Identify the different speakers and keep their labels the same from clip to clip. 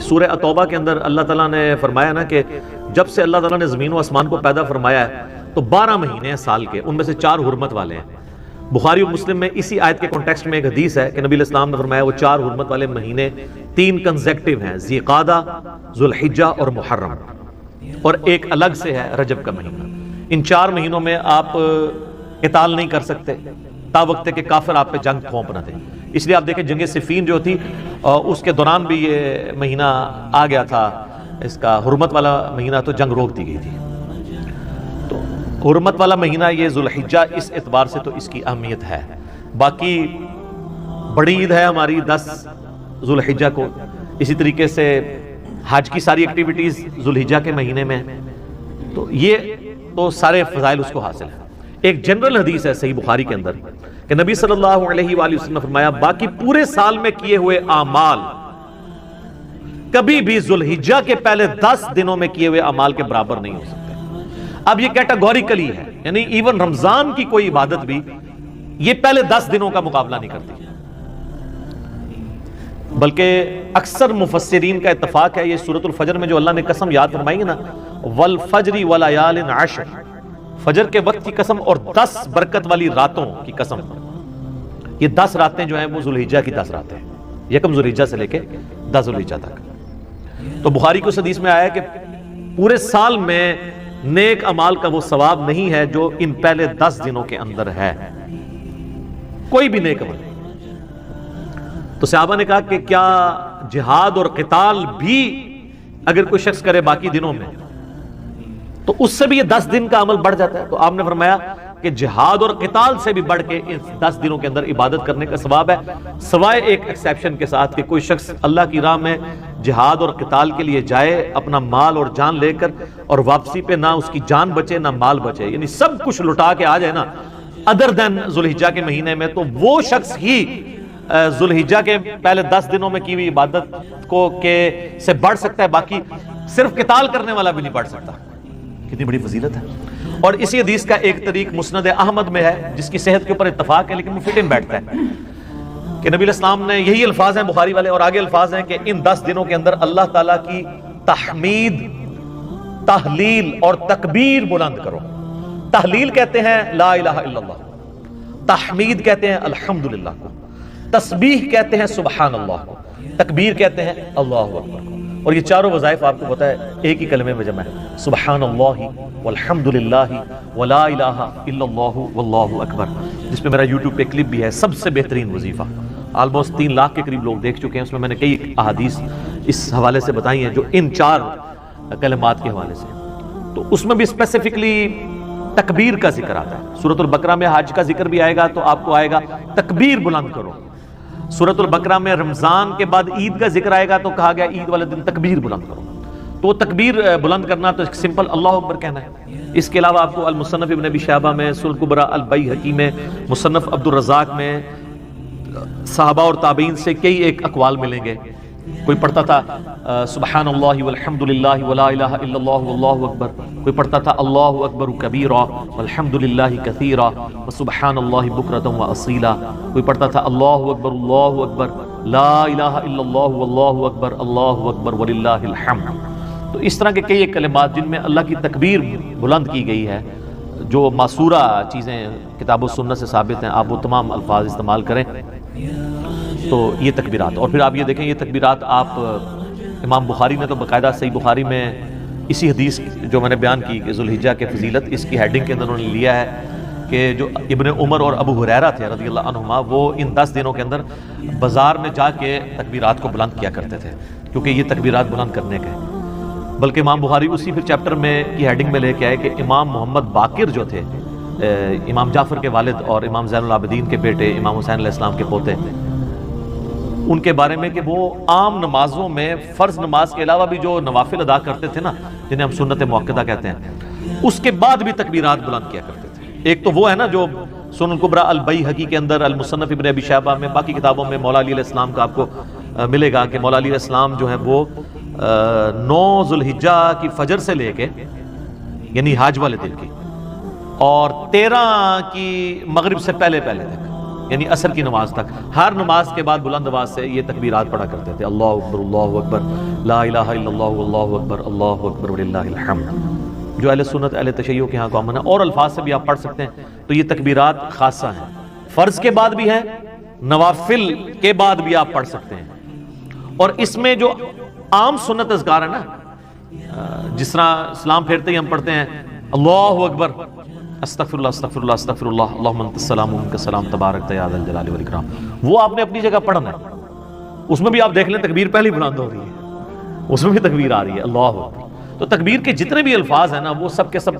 Speaker 1: سورہ التوبہ کے اندر اللہ تعالیٰ نے فرمایا نا کہ جب سے اللہ تعالیٰ نے زمین و آسمان کو پیدا فرمایا ہے تو 12 مہینے ہیں سال کے، ان میں سے 4 حرمت والے ہیں۔ بخاری اور مسلم میں اسی آیت کے کانٹیکسٹ میں ایک حدیث ہے کہ نبی علیہ السلام نے فرمایا وہ 4 حرمت والے مہینے 3 کنزیکٹیو ہیں، ذی قعدہ، ذو الحجہ اور محرم، اور ایک الگ سے ہے رجب کا مہینہ۔ ان 4 مہینوں میں آپ قتال نہیں کر سکتے تا وقت کہ کافر آپ پہ جنگ پھونپ نہ دیں۔ اس لیے آپ دیکھیں جنگ صفین جو تھی اس کے دوران بھی یہ مہینہ آ گیا تھا، اس کا حرمت والا مہینہ، تو جنگ روک دی گئی تھی۔ تو حرمت والا مہینہ یہ ذو الحجہ، اس اعتبار سے تو اس کی اہمیت ہے۔ باقی بڑی عید ہے ہماری 10 ذو الحجہ کو، اسی طریقے سے حج کی ساری ایکٹیویٹیز ذو الحجہ کے مہینے میں، تو یہ تو سارے فضائل اس کو حاصل ہیں۔ ایک جنرل حدیث ہے صحیح بخاری کے اندر کہ نبی صلی اللہ علیہ وآلہ وسلم نے فرمایا باقی پورے سال میں کیے ہوئے اعمال کبھی بھی ذو الحجہ کے پہلے 10 دنوں میں کیے ہوئے اعمال کے برابر نہیں ہو سکتے۔ اب یہ کیٹاگوریکلی ہے، یعنی ایون رمضان کی کوئی عبادت بھی یہ پہلے 10 دنوں کا مقابلہ نہیں کرتی، بلکہ اکثر مفسرین کا اتفاق ہے، یہ سورۃ الفجر میں جو اللہ نے قسم یاد فرمائی ہے نا، والفجر ولیال عشر، فجر کے وقت کی قسم اور 10 برکت والی راتوں کی قسم، یہ 10 راتیں جو ہیں وہ ذو الحجہ کی 10 راتیں ہیں، یکم ذو الحجہ سے لے کے 10 ذو الحجہ تک۔ تو بخاری کو اس حدیث میں آیا ہے کہ پورے سال میں نیک اعمال کا وہ ثواب نہیں ہے جو ان پہلے 10 دنوں کے اندر ہے، کوئی بھی نیک عمل۔ تو صحابہ نے کہا کہ کیا جہاد اور قتال بھی اگر کوئی شخص کرے باقی دنوں میں تو اس سے بھی یہ 10 دن کا عمل بڑھ جاتا ہے؟ تو آپ نے فرمایا کہ جہاد اور قتال سے بھی بڑھ کے اس 10 دنوں کے اندر عبادت کرنے کا ثواب ہے، سوائے ایک ایکسیپشن کے ساتھ کہ کوئی شخص اللہ کی راہ میں جہاد اور قتال کے لیے جائے اپنا مال اور جان لے کر، اور واپسی پہ نہ اس کی جان بچے نہ مال بچے، یعنی سب کچھ لٹا کے آ جائے نا ادر دین ذو الحجہ کے مہینے میں، تو وہ شخص ہی ذو الحجہ کے پہلے 10 دنوں میں کی ہوئی عبادت کو سے بڑھ سکتا ہے، باقی صرف قتال کرنے والا بھی نہیں بڑھ سکتا۔ کتنی بڑی فضیلت ہے۔ اور اسی حدیث کا ایک طریق مسند احمد میں ہے جس کی صحت کے اوپر اتفاق ہے، لیکن وہ فٹ ان بیٹھتا ہے کہ نبی علیہ السلام نے یہی الفاظ ہیں بخاری والے، اور آگے الفاظ ہیں کہ ان 10 دنوں کے اندر اللہ تعالیٰ کی تحمید، تحلیل اور تکبیر بلند کرو۔ تحلیل کہتے ہیں لا الہ الا اللہ، تحمید کہتے ہیں الحمدللہ کو، تسبیح کہتے ہیں سبحان اللہ کو، تکبیر کہتے ہیں اللہ اکبر کو۔ اور یہ چاروں وظائف آپ کو پتہ ہے ایک ہی کلمے میں جمع ہے، سبحان اللہ والحمدللہ ولا الہ الا اللہ واللہ اکبر، جس پہ میرا یوٹیوب پہ کلپ بھی ہے، سب سے بہترین وظیفہ، آلموسٹ 3 لاکھ کے قریب لوگ دیکھ چکے ہیں۔ اس میں میں نے کئی احادیث اس حوالے سے بتائی ہیں جو ان 4 کلمات کے حوالے سے، تو اس میں بھی اسپیسیفکلی تکبیر کا ذکر آتا ہے۔ سورۃ البقرہ میں حج کا ذکر بھی آئے گا تو آپ کو آئے گا تکبیر بلند کرو۔ سورۃ البقرہ میں رمضان کے بعد عید کا ذکر آئے گا تو کہا گیا عید والے دن تکبیر بلند کرو۔ تو تکبیر بلند کرنا تو سمپل اللہ اکبر کہنا ہے۔ اس کے علاوہ آپ کو المصنف ابن ابی شیبہ میں، سنن الکبریٰ البیہقی میں، مصنف عبد الرزاق میں صحابہ اور تابعین سے کئی ایک اقوال ملیں گے۔ کوئی پڑھتا تھا سبحان اللہ والحمد للہ ولا الہ الا اللہ واللہ اکبر، کوئی پڑھتا تھا اللہ اکبر کبیرا والحمد للہ کثیرا وسبحان اللہ بکرۃ واصیلا، کوئی پڑھتا تھا اللہ اکبر لا الہ الا اللہ واللہ اکبر وللہ الحمد۔ تو اس طرح کے کئی ایک کلمات جن میں اللہ کی تکبیر بلند کی گئی ہے، جو معصورہ چیزیں کتاب و سنت سے ثابت ہیں، آپ وہ تمام الفاظ استعمال کریں۔ تو یہ تکبیرات، اور پھر آپ یہ دیکھیں یہ تکبیرات آپ امام بخاری نے تو باقاعدہ صحیح بخاری میں اسی حدیث جو میں نے بیان کی کہ ذو الحجہ کے فضیلت، اس کی ہیڈنگ کے اندر انہوں نے لیا ہے کہ جو ابن عمر اور ابو ہریرہ تھے رضی اللہ عنہما، وہ ان 10 دنوں کے اندر بازار میں جا کے تکبیرات کو بلند کیا کرتے تھے، کیونکہ یہ تکبیرات بلند کرنے کے ہیں۔ بلکہ امام بخاری اسی پھر چیپٹر میں کی ہیڈنگ میں لے کے آئے کہ امام محمد باقر جو تھے، امام جعفر کے والد اور امام زین العابدین کے بیٹے، امام حسین علیہ السلام کے پوتے، ان کے بارے میں کہ وہ عام نمازوں میں فرض نماز کے علاوہ بھی جو نوافل ادا کرتے تھے نا، جنہیں ہم سنت موقدہ کہتے ہیں، اس کے بعد بھی تکبیرات بلند کیا کرتے تھے۔ ایک تو وہ ہے نا جو سنن الکبریٰ البیہقی کے اندر، المصنف ابن ابی شیبہ میں، باقی کتابوں میں مولا علی علیہ السلام کا آپ کو ملے گا کہ مولا علی علیہ السلام جو ہے وہ 9 ذو الحجہ کی فجر سے لے کے، یعنی حج والے دن کی، اور 13 کی مغرب سے پہلے تک یعنی عصر کی نماز تک ہر نماز کے بعد بلند آواز سے یہ تکبیرات پڑھا کرتے تھے، اللہ اکبر لا الہ الا اللہ اللہ اکبر وللہ الحمد، جو اہل سنت اہل تشیع کے ہاں کامن ہے، اور الفاظ سے بھی آپ پڑھ سکتے ہیں۔ تو یہ تکبیرات خاصہ ہیں، فرض کے بعد بھی ہیں، نوافل کے بعد بھی آپ پڑھ سکتے ہیں۔ اور اس میں جو عام سنت اذکار ہے نا، جس طرح سلام پھیرتے ہی ہم پڑھتے ہیں اللہ اکبر، استغفر اللہ استغفر اللہ استغفر اللہ، اللہم انت السلام و منک السلام تبارک یا ذا الجلال والاکرام، وہ آپ نے اپنی جگہ پڑھنا ہے۔ اس میں بھی آپ دیکھ لیں تکبیر پہلی بلند ہو رہی ہے، اس میں بھی تکبیر آ رہی ہے اللہ اکبر۔ تو تکبیر کے جتنے بھی الفاظ ہیں نا وہ سب کے سب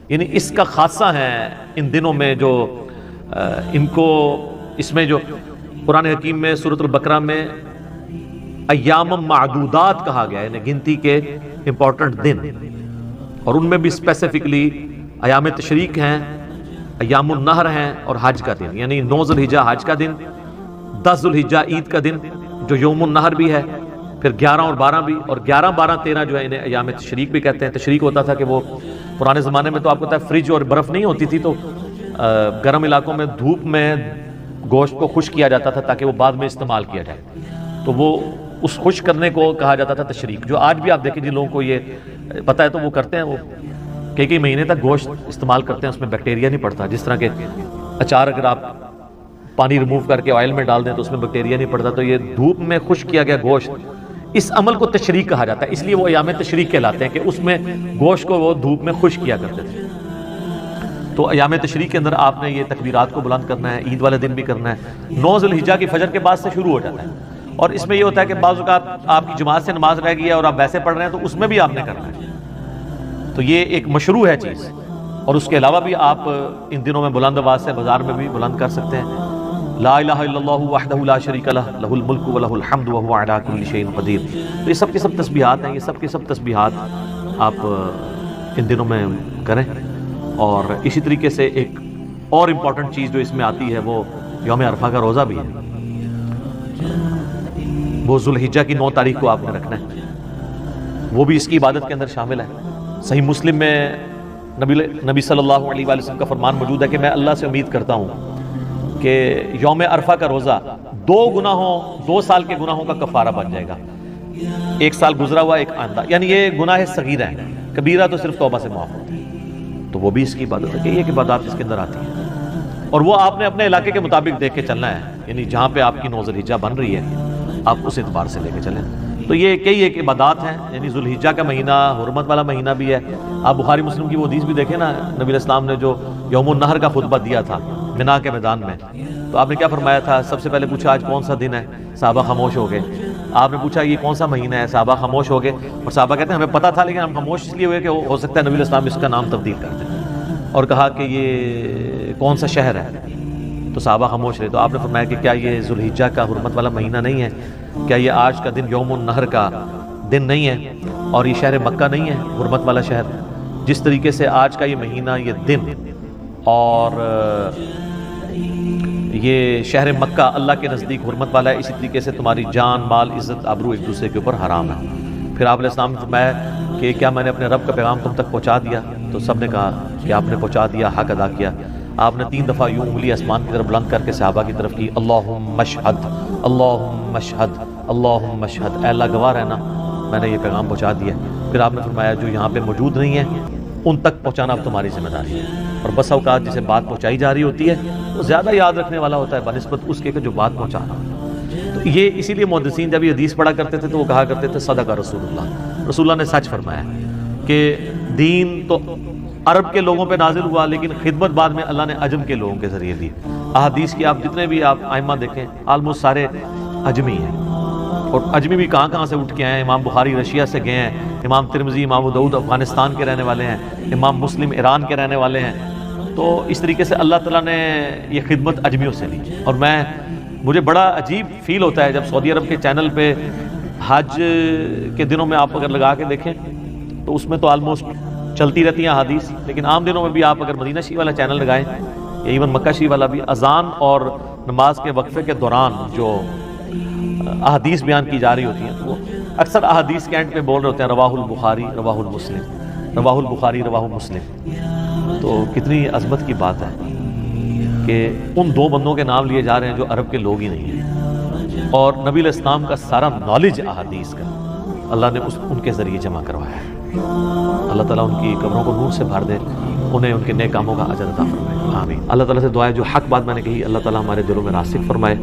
Speaker 1: یعنی اس کا خاصہ ہے ان دنوں میں، جو ان کو اس میں جو قرآن حکیم میں سورۃ البقرہ میں ایام معدودات کہا گیا ہے، یعنی گنتی کے امپورٹنٹ دن، اور ان میں بھی اسپیسیفکلی ایام تشریق ہیں، ایام النہر ہیں، اور حج کا دن، یعنی 9 ذی الحجہ حج کا دن، 10 ذی الحجہ عید کا دن جو یوم النہر بھی ہے، پھر 11 اور 12 بھی، اور 11 12 13 جو ہے انہیں ایام تشریق بھی کہتے ہیں۔ تشریق ہوتا تھا کہ وہ پرانے زمانے میں تو آپ کو پتہ ہے فریج اور برف نہیں ہوتی تھی، تو گرم علاقوں میں دھوپ میں گوشت کو خشک کیا جاتا تھا تاکہ وہ بعد میں استعمال کیا جائے، تو وہ اس خشک کرنے کو کہا جاتا تھا تشریق۔ جو آج بھی آپ دیکھیں جن لوگوں کو یہ پتہ ہے تو وہ کرتے ہیں، وہ کئی مہینے تک گوشت استعمال کرتے ہیں، اس میں بیکٹیریا نہیں پڑتا، جس طرح کہ اچار اگر آپ پانی ریموو کر کے آئل میں ڈال دیں تو اس میں بیکٹیریا نہیں پڑتا، تو یہ دھوپ میں خشک کیا گیا گوشت، اس عمل کو تشریق کہا جاتا ہے، اس لیے وہ ایام تشریق کہلاتے ہیں کہ اس میں گوشت کو وہ دھوپ میں خشک کیا کرتے تھے۔ تو ایام تشریق کے اندر آپ نے یہ تکبیرات کو بلند کرنا ہے، عید والے دن بھی کرنا ہے۔ 9 ذی الحجہ کی فجر کے بعد سے شروع ہو جاتا ہے، اور اس میں یہ ہوتا ہے کہ بعض اوقات آپ کی جماعت سے نماز رہ گئی ہے اور آپ ویسے پڑھ رہے ہیں تو اس میں بھی آپ نے کرنا ہے، تو یہ ایک مشروع ہے چیز۔ اور اس کے علاوہ بھی آپ ان دنوں میں بلند آواز سے بازار میں بھی بلند کر سکتے ہیں، لا الہ الا اللہ وحدہ لا شریک لہ لہ الملک ولہ الحمد وہو علی کل شیء قدیر۔ تو یہ سب کے سب تسبیحات ہیں، یہ سب کے سب تسبیحات آپ ان دنوں میں کریں۔ اور اسی طریقے سے ایک اور امپورٹنٹ چیز جو اس میں آتی ہے وہ یوم عرفہ کا روزہ بھی ہے، وہ ذو الحجہ کی 9 تاریخ کو آپ نے رکھنا ہے، وہ بھی اس کی عبادت کے اندر شامل ہے۔ صحیح مسلم میں نبی صلی اللہ علیہ وآلہ وسلم کا فرمان موجود ہے کہ میں اللہ سے امید کرتا ہوں کہ یوم عرفہ کا روزہ 2 سال کے گناہوں کا کفارہ بن جائے گا، 1 سال گزرا ہوا ایک آئندہ، یعنی یہ گناہ صغیرہ ہیں، کبیرہ تو صرف توبہ سے معاف ہوتے ہیں، تو وہ بھی اس کی عبادت ہے کہ یہ عبادات اس کے اندر آتی ہیں، اور وہ آپ نے اپنے علاقے کے مطابق دیکھ کے چلنا ہے، یعنی جہاں پہ آپ کی 9 ذی الحجہ بن رہی ہے آپ اس اعتبار سے لے کے چلیں۔ تو یہ کئی ایک عبادات ہیں، یعنی ذو الحجہ کا مہینہ حرمت والا مہینہ بھی ہے۔ آپ بخاری مسلم کی وہ حدیث بھی دیکھیں نا، نبی علیہ السلام نے جو یوم النہر کا خطبہ دیا تھا منا کے میدان میں، تو آپ نے کیا فرمایا تھا؟ سب سے پہلے پوچھا آج کون سا دن ہے، صحابہ خاموش ہو گئے۔ آپ نے پوچھا یہ کون سا مہینہ ہے، صحابہ خاموش ہو گئے، اور صحابہ کہتے ہیں ہمیں پتہ تھا لیکن ہم خاموش اس لیے ہوئے کہ ہو سکتا ہے نبی علیہ السلام اس کا نام تبدیل کر دیں، اور کہا کہ یہ کون سا شہر ہے، تو صحابہ خاموش رہے۔ تو آپ نے فرمایا کہ کیا یہ ذو الحجہ کا حرمت والا مہینہ نہیں ہے؟ کیا یہ آج کا دن یوم النہر کا دن نہیں ہے؟ اور یہ شہر مکہ نہیں ہے حرمت والا شہر؟ جس طریقے سے آج کا یہ مہینہ، یہ دن اور یہ شہر مکہ اللہ کے نزدیک حرمت والا ہے، اسی طریقے سے تمہاری جان مال عزت آبرو ایک دوسرے کے اوپر حرام ہے۔ پھر آپ علیہ السلام نے فرمایا کہ کیا میں نے اپنے رب کا پیغام تم تک پہنچا دیا؟ تو سب نے کہا کہ آپ نے پہنچا دیا، حق ادا کیا۔ آپ نے 3 دفعہ یوں انگلی آسمان کی طرف بلند کر کے صحابہ کی طرف کی، اللہم اشہد اللہم اشہد اللہم اشہد، اے اللہ گواہ رہنا میں نے یہ پیغام پہنچا دیا۔ پھر آپ نے فرمایا جو یہاں پہ موجود نہیں ہیں ان تک پہنچانا اب تمہاری ذمہ داری ہے، اور بس اوقات جسے بات پہنچائی جا رہی ہوتی ہے وہ زیادہ یاد رکھنے والا ہوتا ہے بنسبت اس کے جو بات پہنچانا۔ تو یہ اسی لیے محدثین جب یہ حدیث پڑھا کرتے تھے تو وہ کہا کرتے تھے صدق رسول اللہ، رسول اللہ نے سچ فرمایا کہ دین تو عرب کے لوگوں پہ نازل ہوا لیکن خدمت بعد میں اللہ نے عجم کے لوگوں کے ذریعے دی۔ احادیث کی آپ جتنے بھی آپ ائمہ دیکھیں آلموسٹ سارے عجمی ہیں، اور عجمی بھی کہاں سے اٹھ کے آئے ہیں۔ امام بخاری رشیا سے گئے ہیں، امام ترمذی امام ابو داؤد افغانستان کے رہنے والے ہیں، امام مسلم ایران کے رہنے والے ہیں۔ تو اس طریقے سے اللہ تعالیٰ نے یہ خدمت عجمیوں سے لی، اور مجھے بڑا عجیب فیل ہوتا ہے جب سعودی عرب کے چینل پہ حج کے دنوں میں آپ اگر لگا کے دیکھیں تو اس میں تو آلموسٹ چلتی رہتی ہیں احادیث، لیکن عام دنوں میں بھی آپ اگر مدینہ شریف والا چینل لگائیں یا ایون مکہ شریف والا بھی، اذان اور نماز کے وقفے کے دوران جو احادیث بیان کی جا رہی ہوتی ہیں وہ اکثر احادیث کے اینڈ پہ بول رہے ہوتے ہیں رواہ البخاری رواہ المسلم، رواہ البخاری رواہ مسلم۔ تو کتنی عظمت کی بات ہے کہ ان دو بندوں کے نام لیے جا رہے ہیں جو عرب کے لوگ ہی نہیں ہیں، اور نبی علیہ السلام کا سارا نالج احادیث کا اللہ نے ان کے ذریعے جمع کروایا ہے۔ اللہ تعالیٰ ان کی قبروں کو نور سے بھر دے، انہیں ان کے نیک کاموں کا اجر عطا فرمائے، آمین۔ اللہ تعالیٰ سے دعا ہے جو حق بات میں نے کہی اللہ تعالیٰ ہمارے دلوں میں راسخ فرمائے۔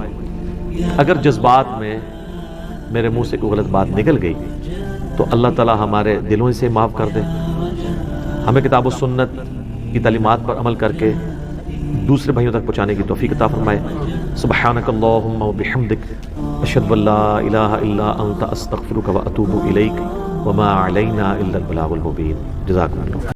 Speaker 1: اگر جذبات میں میرے منہ سے کوئی غلط بات نکل گئی تو اللہ تعالیٰ ہمارے دلوں سے معاف کر دے، ہمیں کتاب و سنت کی تعلیمات پر عمل کر کے دوسرے بھائیوں تک پہنچانے کی توفیق عطا فرمائے۔ سبحانک اللہم و بحمدک، اشہد ان لا الہ الا انت، استغفرک و اتوب الیک، وما علینا الا البلاغ المبین۔ جزاکم اللہ۔